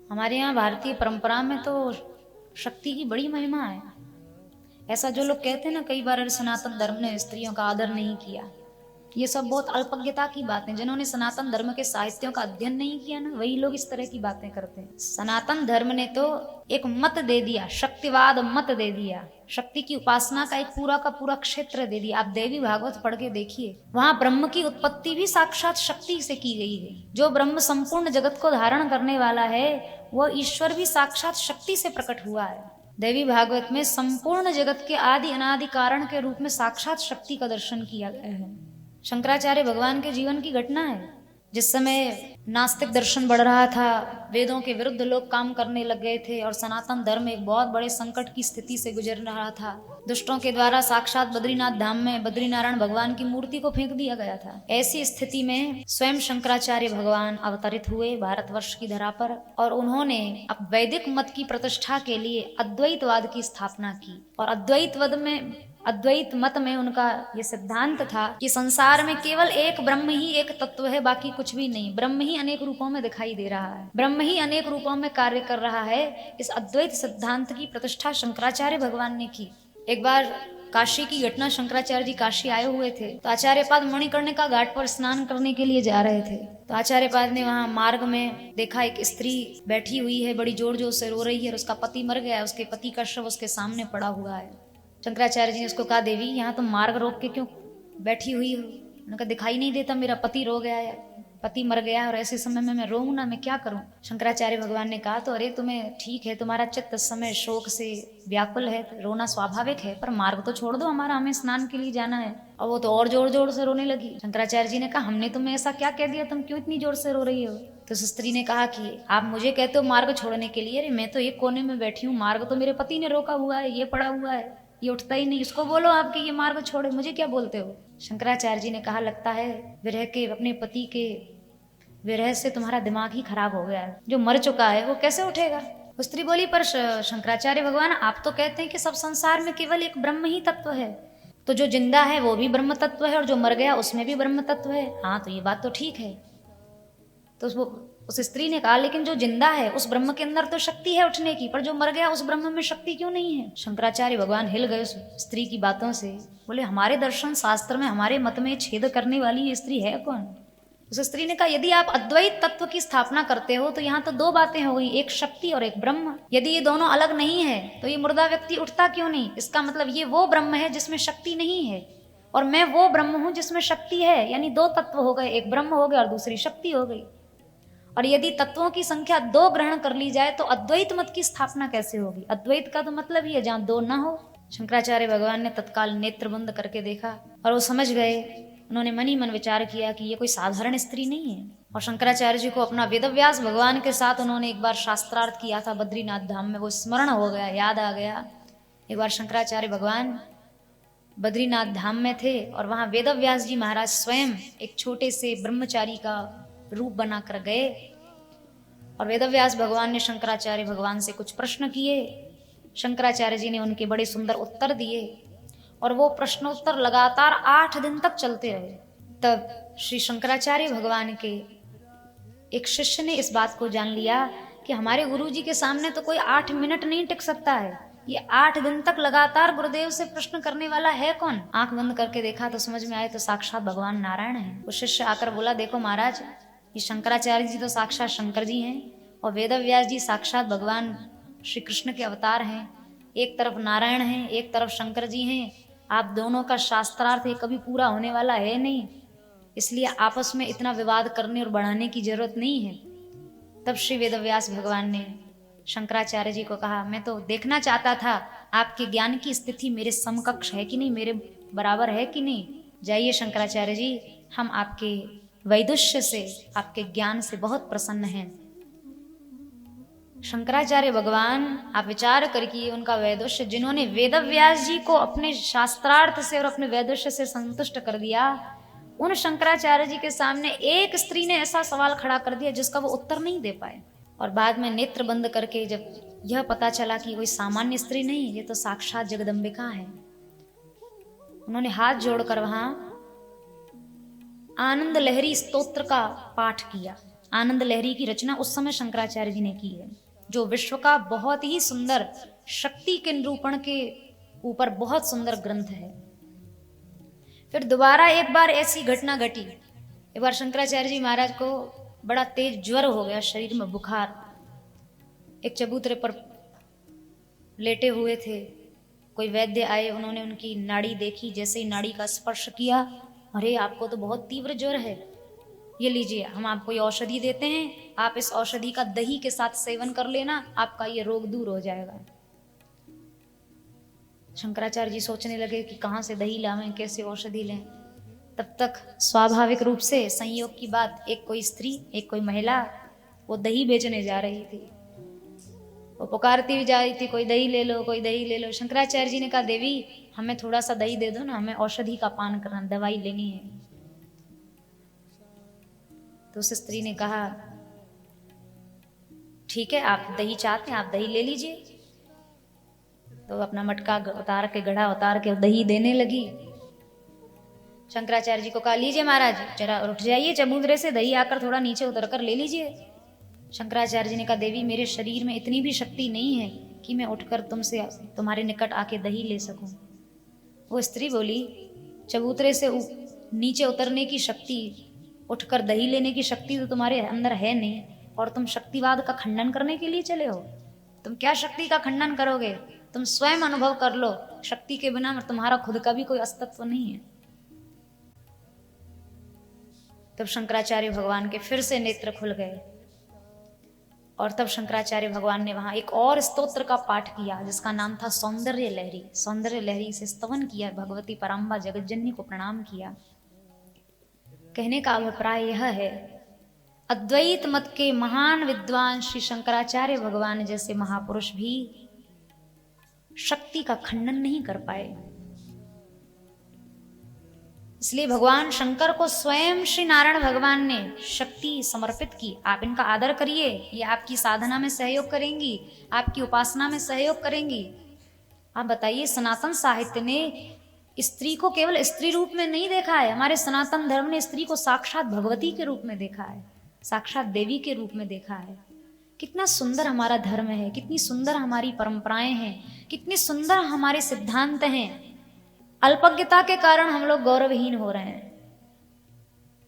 हमारे यहाँ भारतीय परंपरा में तो शक्ति की बड़ी महिमा है। ऐसा जो लोग कहते हैं ना कई बार, अरे सनातन धर्म ने स्त्रियों का आदर नहीं किया, ये सब बहुत अल्पज्ञता की बातें। जिन्होंने सनातन धर्म के साहित्यों का अध्ययन नहीं किया ना, वही लोग इस तरह की बातें करते हैं। सनातन धर्म ने तो एक मत दे दिया, शक्तिवाद मत दे दिया, शक्ति की उपासना का एक पूरा का पूरा क्षेत्र दे दिया। आप देवी भागवत पढ़ के देखिए, वहां ब्रह्म की उत्पत्ति भी साक्षात शक्ति से की गई है। जो ब्रह्म संपूर्ण जगत को धारण करने वाला है, वह ईश्वर भी साक्षात शक्ति से प्रकट हुआ है। देवी भागवत में संपूर्ण जगत के आदि अनादि कारण के रूप में साक्षात शक्ति का दर्शन किया गया है। शंकराचार्य भगवान के जीवन की घटना है। जिस समय नास्तिक दर्शन बढ़ रहा था, वेदों के विरुद्ध लोग काम करने लग गए थे और सनातन धर्म एक बहुत बड़े संकट की स्थिति से गुजर रहा था। दुष्टों के द्वारा साक्षात बद्रीनाथ धाम में बद्रीनारायण भगवान की मूर्ति को फेंक दिया गया था। ऐसी स्थिति में स्वयं शंकराचार्य भगवान अवतरित हुए भारतवर्ष की धरा पर, और उन्होंने अब वैदिक मत की प्रतिष्ठा के लिए अद्वैतवाद की स्थापना की। और अद्वैत मत में उनका ये सिद्धांत था कि संसार में केवल एक ब्रह्म ही एक तत्व है, बाकी कुछ भी नहीं। ब्रह्म ही अनेक रूपों में दिखाई दे रहा है, ब्रह्म ही अनेक रूपों में कार्य कर रहा है। इस अद्वैत सिद्धांत की प्रतिष्ठा शंकराचार्य भगवान ने की। एक बार काशी की घटना, शंकराचार्य जी काशी आए हुए थे, तो आचार्यपाद मणिकर्णिका घाट पर स्नान करने के लिए जा रहे थे। तो आचार्यपाद ने वहां मार्ग में देखा एक स्त्री बैठी हुई है, बड़ी जोर जोर से रो रही है और उसका पति मर गया है, उसके पति का शव उसके सामने पड़ा हुआ है। शंकराचार्य जी ने उसको कहा, देवी यहाँ तुम मार्ग रोक के क्यों बैठी हुई हो? उन्होंने कहा, दिखाई नहीं देता, मेरा पति रो गया है, पति मर गया है और ऐसे समय में मैं रोऊं ना, मैं क्या करूं? शंकराचार्य भगवान ने कहा, तो अरे तुम्हें ठीक है, तुम्हारा चित्त इस समय शोक से व्याकुल है, रोना स्वाभाविक है, पर मार्ग तो छोड़ दो हमारा, हमें स्नान के लिए जाना है। और वो तो और जोर जोर से रोने लगी। शंकराचार्य जी ने कहा, हमने तुम्हें ऐसा क्या कह दिया, तुम क्यों इतनी जोर से रो रही हो? तो उस स्त्री ने कहा कि आप मुझे कहते हो मार्ग छोड़ने के लिए, अरे मैं तो एक कोने में बैठी हूँ, मार्ग तो मेरे पति ने रोका हुआ है, ये पड़ा हुआ है, ये उठता ही नहीं, इसको बोलो आपके ये मार्ग छोड़े, मुझे क्या बोलते हो? शंकराचार्य जी ने कहा, लगता है विरह के, अपने पति के विरह से तुम्हारा दिमाग ही खराब हो गया है, जो मर चुका है वो कैसे उठेगा? स्त्री बोली, पर शंकराचार्य भगवान आप तो कहते हैं कि सब संसार में केवल एक ब्रह्म ही तत्व है, तो जो जिंदा है वो भी ब्रह्म तत्व है और जो मर गया उसमें भी ब्रह्म तत्व है। हाँ, तो ये बात तो ठीक है। तो उस स्त्री ने कहा, लेकिन जो जिंदा है उस ब्रह्म के अंदर तो शक्ति है उठने की, पर जो मर गया उस ब्रह्म में शक्ति क्यों नहीं है? शंकराचार्य भगवान हिल गए उस स्त्री की बातों से, बोले, हमारे दर्शन शास्त्र में, हमारे मत में छेद करने वाली ये स्त्री है कौन? उस स्त्री ने कहा, यदि आप अद्वैत तत्व की स्थापना करते हो तो यहाँ तो दो बातें हो गई, एक शक्ति और एक ब्रह्म। यदि ये दोनों अलग नहीं है तो ये मुर्दा व्यक्ति उठता क्यों नहीं? इसका मतलब ये वो ब्रह्म है जिसमें शक्ति नहीं है, और मैं वो ब्रह्म हूं जिसमें शक्ति है, यानी दो तत्व हो गए, एक ब्रह्म हो गया और दूसरी शक्ति हो गई। और यदि तत्वों की संख्या दो ग्रहण कर ली जाए तो अद्वैत मत की स्थापना कैसे होगी? अद्वैत का तो मतलब ही है जहां दो ना हो। शंकराचार्य भगवान ने तत्काल नेत्र बंद करके देखा और वो समझ गए। उन्होंने मन ही मन विचार किया कि ये कोई साधारण स्त्री नहीं है। और शंकराचार्य जी को अपना वेदव्यास भगवान के साथ उन्होंने एक बार शास्त्रार्थ किया था बद्रीनाथ धाम में, वो स्मरण हो गया, याद आ गया। एक बार शंकराचार्य भगवान बद्रीनाथ धाम में थे और वहां वेदव्यास जी महाराज स्वयं एक छोटे से ब्रह्मचारी का रूप बनाकर गए और वेदव्यास भगवान ने शंकराचार्य भगवान से कुछ प्रश्न किए। शंकराचार्य जी ने उनके बड़े सुंदर उत्तर दिए और वो प्रश्नोत्तर लगातार 8 दिन तक चलते रहे। तब श्री शंकराचार्य भगवान के एक शिष्य ने इस बात को जान लिया कि हमारे गुरु जी के सामने तो कोई 8 मिनट नहीं टिक सकता है, ये 8 दिन तक लगातार गुरुदेव से प्रश्न करने वाला है कौन? आंख बंद करके देखा तो समझ में आए तो साक्षात भगवान नारायण है। वो शिष्य आकर बोला, देखो महाराज, ये शंकराचार्य जी तो साक्षात शंकर जी हैं और वेदव्यास जी साक्षात भगवान श्री कृष्ण के अवतार हैं। एक तरफ नारायण हैं, एक तरफ शंकर जी हैं। आप दोनों का शास्त्रार्थ कभी पूरा होने वाला है नहीं, इसलिए आपस में इतना विवाद करने और बढ़ाने की जरूरत नहीं है। तब श्री वेदव्यास भगवान ने शंकराचार्य जी को कहा, मैं तो देखना चाहता था आपके ज्ञान की स्थिति मेरे समकक्ष है कि नहीं, मेरे बराबर है कि नहीं। जाइए शंकराचार्य जी, हम आपके वैदुष्य से, आपके ज्ञान से बहुत प्रसन्न हैं। शंकराचार्य भगवान, आप विचार करके, उनका वैदुष्य, जिन्होंने वेदव्यास जी को अपने शास्त्रार्थ से और अपने वैदुष्य से संतुष्ट कर दिया, उन शंकराचार्य जी के सामने एक स्त्री ने ऐसा सवाल खड़ा कर दिया जिसका वो उत्तर नहीं दे पाए। और बाद में नेत्र बंद करके जब यह पता चला कि कोई सामान्य स्त्री नहीं, ये तो साक्षात जगदम्बिका है, उन्होंने हाथ जोड़कर वहां आनंद लहरी स्तोत्र का पाठ किया। आनंद लहरी की रचना उस समय शंकराचार्य जी ने की है, जो विश्व का बहुत ही सुंदर शक्ति के निरूपण के ऊपर बहुत सुंदर ग्रंथ है। फिर दोबारा एक बार ऐसी घटना घटी। एक बार शंकराचार्य जी महाराज को बड़ा तेज ज्वर हो गया, शरीर में बुखार। एक चबूतरे पर लेटे हुए थे, कोई वैद्य आए, उन्होंने उनकी नाड़ी देखी, जैसे ही नाड़ी का स्पर्श किया, अरे आपको तो बहुत तीव्र ज्वर है, ये लीजिए हम आपको ये औषधि देते हैं, आप इस औषधि का दही के साथ सेवन कर लेना, आपका ये रोग दूर हो जाएगा। शंकराचार्य जी सोचने लगे कि कहाँ से दही लावें, कैसे औषधि लें। तब तक स्वाभाविक रूप से संयोग की बात, एक कोई स्त्री, एक कोई महिला वो दही बेचने जा रही थी, वो पुकारती भी जा रही थी, कोई दही ले लो, कोई दही ले लो। शंकराचार्य जी ने कहा, देवी हमें थोड़ा सा दही दे दो ना, हमें औषधि का पान करना, दवाई लेनी है। तो उस स्त्री ने कहा, ठीक है आप दही चाहते हैं, आप दही ले लीजिए। तो अपना मटका उतार के, गढ़ा उतार के दही देने लगी। शंकराचार्य जी को कहा, लीजिए महाराज जरा उठ जाइए चबूतरे से, दही आकर थोड़ा नीचे उतर कर ले लीजिए। शंकराचार्य जी ने कहा, देवी मेरे शरीर में इतनी भी शक्ति नहीं है कि मैं उठकर तुमसे, तुम्हारे निकट आके दही ले सकूं। वो स्त्री बोली, चबूतरे से नीचे उतरने की शक्ति, उठकर दही लेने की शक्ति तो तुम्हारे अंदर है नहीं, और तुम शक्तिवाद का खंडन करने के लिए चले हो। तुम क्या शक्ति का खंडन करोगे? तुम स्वयं अनुभव कर लो, शक्ति के बिना तुम्हारा खुद का भी कोई अस्तित्व नहीं है। तब शंकराचार्य भगवान के फिर से नेत्र खुल गए, और तब शंकराचार्य भगवान ने वहां एक और स्तोत्र का पाठ किया, जिसका नाम था सौंदर्य लहरी। सौंदर्य लहरी से स्तवन किया, भगवती पराम्बा जगज्जननी को प्रणाम किया। कहने का अभिप्राय यह है, अद्वैत मत के महान विद्वान श्री शंकराचार्य भगवान जैसे महापुरुष भी शक्ति का खंडन नहीं कर पाए। इसलिए भगवान शंकर को स्वयं श्री नारायण भगवान ने शक्ति समर्पित की। आप इनका आदर करिए, ये आपकी साधना में सहयोग करेंगी, आपकी उपासना में सहयोग करेंगी। आप बताइए, सनातन साहित्य ने स्त्री को केवल स्त्री रूप में नहीं देखा है, हमारे सनातन धर्म ने स्त्री को साक्षात भगवती के रूप में देखा है, साक्षात देवी के रूप में देखा है। कितना सुंदर हमारा धर्म है, कितनी सुंदर हमारी परंपराएं हैं, कितनी सुंदर हमारे सिद्धांत हैं। अल्पज्ञता के कारण हम लोग गौरवहीन हो रहे हैं।